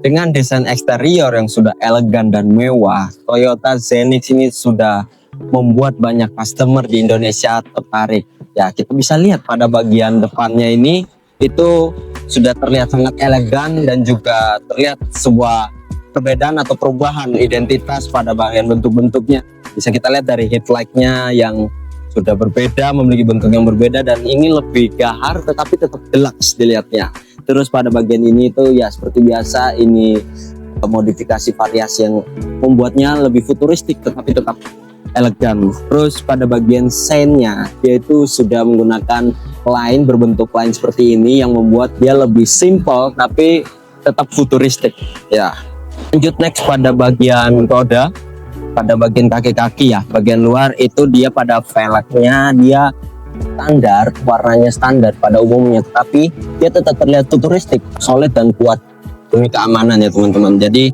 Dengan desain eksterior yang sudah elegan dan mewah, Toyota Zenix ini sudah membuat banyak customer di Indonesia tertarik. Ya, kita bisa lihat pada bagian depannya ini itu sudah terlihat sangat elegan dan juga terlihat sebuah perbedaan atau perubahan identitas pada bagian bentuk-bentuknya. Bisa kita lihat dari headlight-nya yang sudah berbeda, memiliki bentuk yang berbeda, dan ini lebih gahar tetapi tetap deluxe dilihatnya. Terus pada bagian ini tuh ya seperti biasa, ini modifikasi variasi yang membuatnya lebih futuristik tetapi tetap elegan. Terus pada bagian saintnya dia itu sudah menggunakan line berbentuk line seperti ini yang membuat dia lebih simple tapi tetap futuristik ya. Lanjut next pada bagian roda, pada bagian kaki-kaki ya, bagian luar itu dia pada velgnya dia standar, warnanya standar pada umumnya, tapi dia tetap terlihat futuristik, solid dan kuat demi keamanan ya teman-teman. Jadi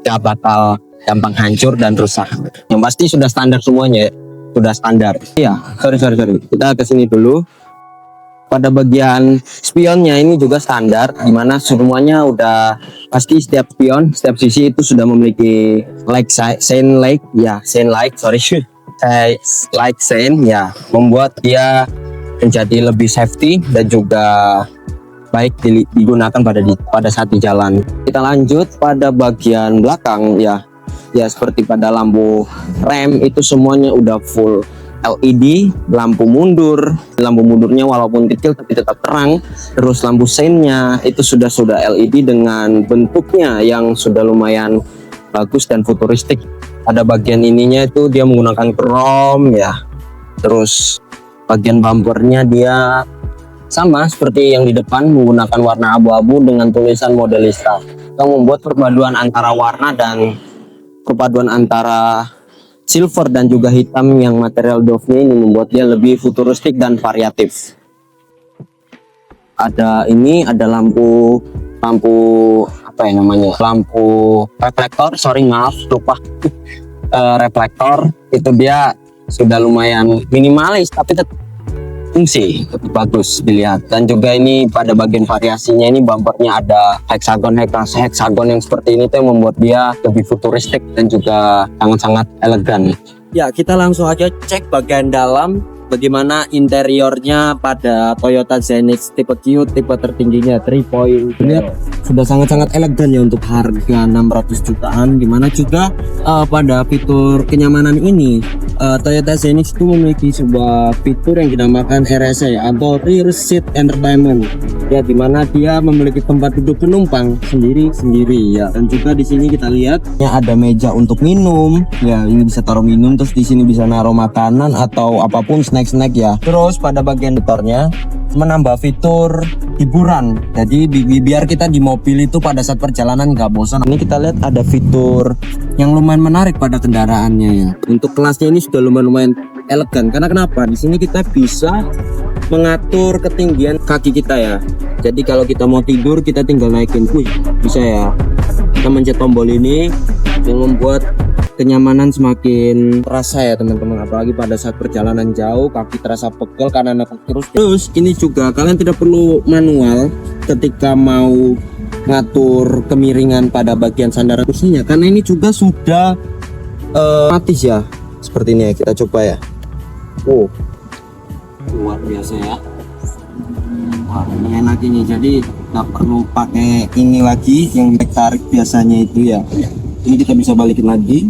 gak bakal gampang hancur dan rusak. Yang pasti sudah standar semuanya ya, sudah standar. Iya, sorry. Kita ke sini dulu. Pada bagian spionnya ini juga standar, dimana semuanya udah pasti setiap spion, setiap sisi itu sudah memiliki saint ya, membuat dia menjadi lebih safety dan juga baik digunakan pada saat di jalan. Kita lanjut pada bagian belakang ya seperti pada lampu rem itu semuanya udah full LED, lampu mundurnya walaupun kecil tapi tetap terang. Terus lampu seinnya itu sudah LED dengan bentuknya yang sudah lumayan bagus dan futuristik. Pada bagian ininya itu dia menggunakan chrome ya. Terus bagian bumpernya dia sama seperti yang di depan, menggunakan warna abu-abu dengan tulisan Modelista, yang membuat perpaduan antara warna dan perpaduan antara silver dan juga hitam yang material doff-nya ini membuat dia lebih futuristik dan variatif. Ada lampu apa ya namanya, lampu reflektor, lupa reflektor itu dia sudah lumayan minimalis tapi tetap fungsi, tetap bagus dilihat. Dan juga ini pada bagian variasinya ini bumpernya ada hexagon yang seperti ini tuh yang membuat dia lebih futuristik dan juga sangat-sangat elegan. Ya, kita langsung aja cek bagian dalam bagaimana interiornya pada Toyota Zenix tipe Q, tipe tertingginya 3.0. Lihat sudah sangat-sangat elegan ya untuk harga 600 jutaan. Dimana juga pada fitur kenyamanan ini Toyota Zenix itu memiliki sebuah fitur yang dinamakan RSE atau Rear Seat Entertainment ya, dimana dia memiliki tempat duduk penumpang sendiri ya. Dan juga di sini kita lihat ya ada meja untuk minum ya, ini bisa taruh minum, terus di sini bisa naruh makanan atau apapun snack ya. Terus pada bagian motornya menambah fitur hiburan, jadi biar kita di mobil itu pada saat perjalanan nggak bosan. Ini kita lihat ada fitur yang lumayan menarik pada kendaraannya ya. Untuk kelasnya ini sudah lumayan elegan, karena kenapa? Di sini kita bisa mengatur ketinggian kaki kita ya. Jadi kalau kita mau tidur kita tinggal naikin, bisa ya. Kita mencet tombol ini yang membuat kenyamanan semakin terasa ya teman-teman, apalagi pada saat perjalanan jauh kaki terasa pegel karena nekuk terus. Terus ini juga kalian tidak perlu manual ketika mau ngatur kemiringan pada bagian sandaran kursinya, karena ini juga sudah otomatis ya, seperti ini ya. Kita coba ya. Luar biasa ya. Wah, ini enak ini, jadi nggak perlu pakai ini lagi yang tarik biasanya itu ya. Ini kita bisa balikin lagi.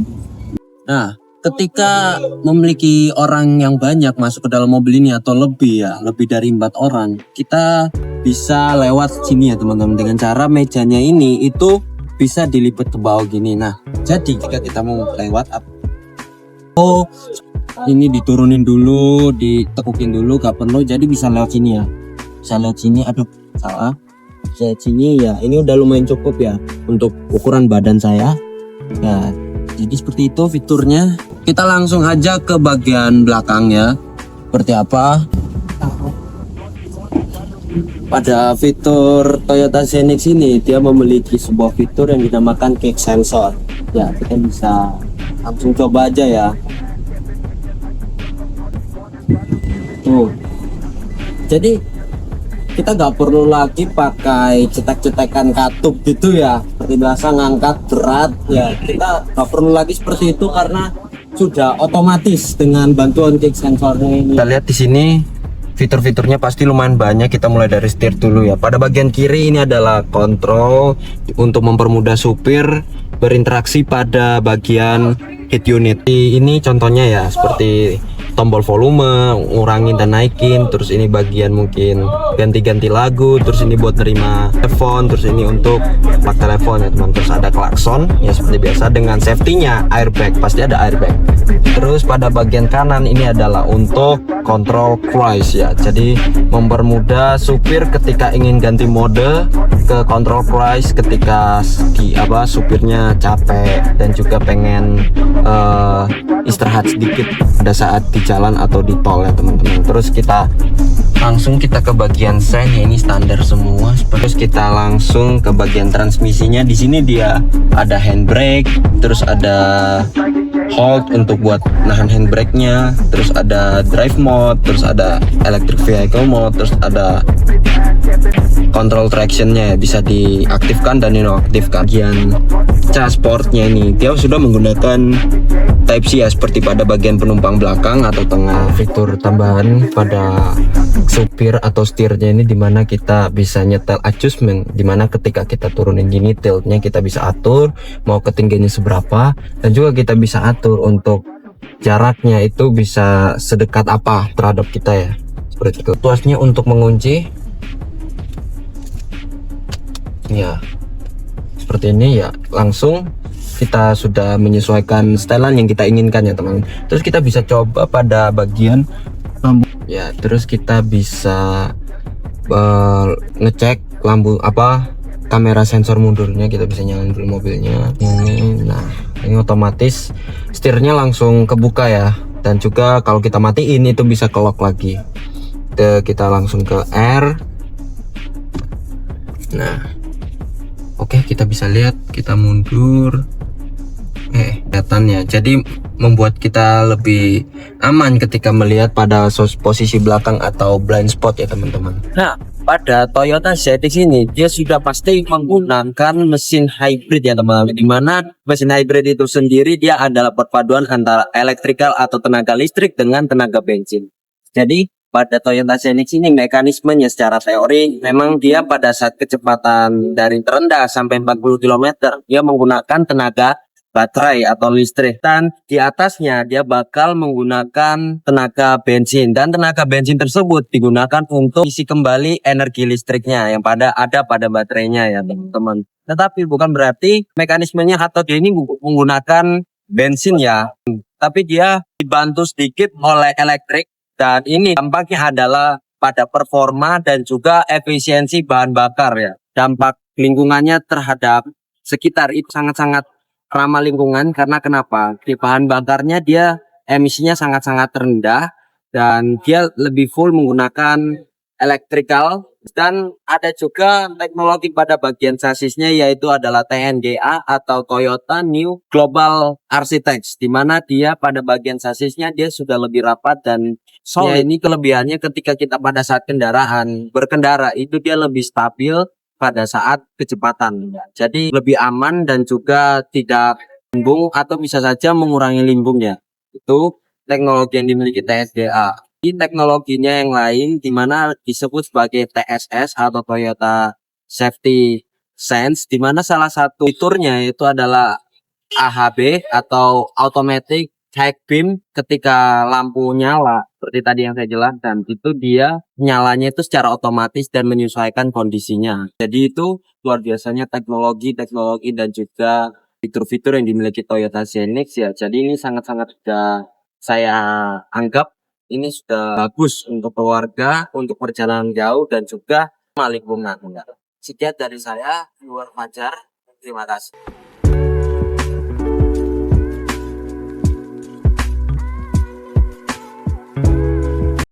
Nah, ketika memiliki orang yang banyak masuk ke dalam mobil ini atau lebih dari 4 orang, kita bisa lewat sini ya teman-teman, dengan cara mejanya ini itu bisa dilipat ke bawah gini. Nah, jadi jika kita mau lewat ini diturunin dulu, ditekukin dulu, gak perlu, jadi bisa lewat sini ya. Bisa lewat sini, salah. Bisa lewat sini ya. Ini udah lumayan cukup ya untuk ukuran badan saya. Ya, jadi seperti itu fiturnya. Kita langsung aja ke bagian belakangnya. Seperti apa? Pada fitur Toyota Zenix ini dia memiliki sebuah fitur yang dinamakan kick sensor. Ya, kita bisa langsung coba aja ya. Tuh. Jadi kita nggak perlu lagi pakai cetek-cetekan katup gitu ya, seperti biasa ngangkat berat ya, kita nggak perlu lagi seperti itu karena sudah otomatis dengan bantuan kick sensornya ini. Kita lihat di sini fitur-fiturnya pasti lumayan banyak. Kita mulai dari setir dulu ya. Pada bagian kiri ini adalah kontrol untuk mempermudah supir berinteraksi pada bagian head unit. Ini contohnya ya, seperti tombol volume, ngurangin dan naikin. Terus ini bagian mungkin ganti-ganti lagu. Terus ini buat nerima telepon. Terus ini untuk pak telepon ya teman. Terus ada klakson ya seperti biasa dengan safety-nya airbag, pasti ada airbag. Terus pada bagian kanan ini adalah untuk kontrol cruise ya. Jadi mempermudah supir ketika ingin ganti mode ke kontrol cruise ketika supirnya capek dan juga pengen istirahat sedikit pada saat di jalan atau di tol ya teman-teman. Terus kita ke bagian sen ya, ini standar semua. Terus kita langsung ke bagian transmisinya. Di sini dia ada handbrake, terus ada hold untuk buat nahan handbrake-nya, terus ada drive mode, terus ada electric vehicle mode, terus ada control traction-nya ya, bisa diaktifkan dan dinonaktifkan. Bagian cas portnya ini dia sudah menggunakan Type C ya, seperti pada bagian penumpang belakang atau tengah. Fitur tambahan pada supir atau setirnya ini dimana kita bisa nyetel adjustment, dimana ketika kita turunin gini tiltnya kita bisa atur mau ketinggiannya seberapa, dan juga kita bisa atur untuk jaraknya itu bisa sedekat apa terhadap kita ya, seperti itu. Tuasnya untuk mengunci ya seperti ini ya, langsung kita sudah menyesuaikan setelan yang kita inginkan ya teman. Terus kita bisa coba pada bagian ya, terus kita bisa ngecek lampu kamera sensor mundurnya. Kita bisa nyalain dulu mobilnya ini. Nah ini otomatis setirnya langsung kebuka ya, dan juga kalau kita matiin itu bisa ke lock lagi. Kita langsung ke R. Nah oke, kita bisa lihat, kita mundur kelihatannya, jadi membuat kita lebih aman ketika melihat pada posisi belakang atau blind spot ya teman-teman. Nah pada Toyota ZX ini dia sudah pasti menggunakan mesin hybrid ya teman-teman, dimana mesin hybrid itu sendiri dia adalah perpaduan antara elektrikal atau tenaga listrik dengan tenaga bensin. Jadi pada Toyota ZX ini mekanismenya secara teori memang dia pada saat kecepatan dari terendah sampai 40 km dia menggunakan tenaga baterai atau listrik, dan di atasnya dia bakal menggunakan tenaga bensin, dan tenaga bensin tersebut digunakan untuk isi kembali energi listriknya yang ada pada baterainya ya teman-teman. Tetapi bukan berarti mekanismenya atau dia ini menggunakan bensin ya, tapi dia dibantu sedikit oleh elektrik, dan ini dampaknya adalah pada performa dan juga efisiensi bahan bakar ya. Dampak lingkungannya terhadap sekitar itu sangat-sangat ramah lingkungan, karena kenapa? Di bahan bakarnya dia emisinya sangat-sangat rendah dan dia lebih full menggunakan elektrikal, dan ada juga teknologi pada bagian sasisnya yaitu adalah TNGA atau Toyota New Global Architects, di mana dia pada bagian sasisnya dia sudah lebih rapat dan solid. Ini kelebihannya ketika kita pada saat berkendara itu dia lebih stabil pada saat kecepatan, jadi lebih aman dan juga tidak limbung atau bisa saja mengurangi limbungnya. Itu teknologi yang dimiliki TNGA. Di teknologinya yang lain dimana disebut sebagai TSS atau Toyota Safety Sense, dimana salah satu fiturnya itu adalah AHB atau Automatic High Beam. Ketika lampu nyala seperti tadi yang saya jelaskan, itu dia nyalanya itu secara otomatis dan menyesuaikan kondisinya. Jadi itu luar biasanya teknologi dan juga fitur-fitur yang dimiliki Toyota ZX ya. Jadi ini sangat-sangat sudah saya anggap ini sudah bagus untuk keluarga, untuk perjalanan jauh dan juga lingkungan. Sekian dari saya, Luar Fajar. Terima kasih.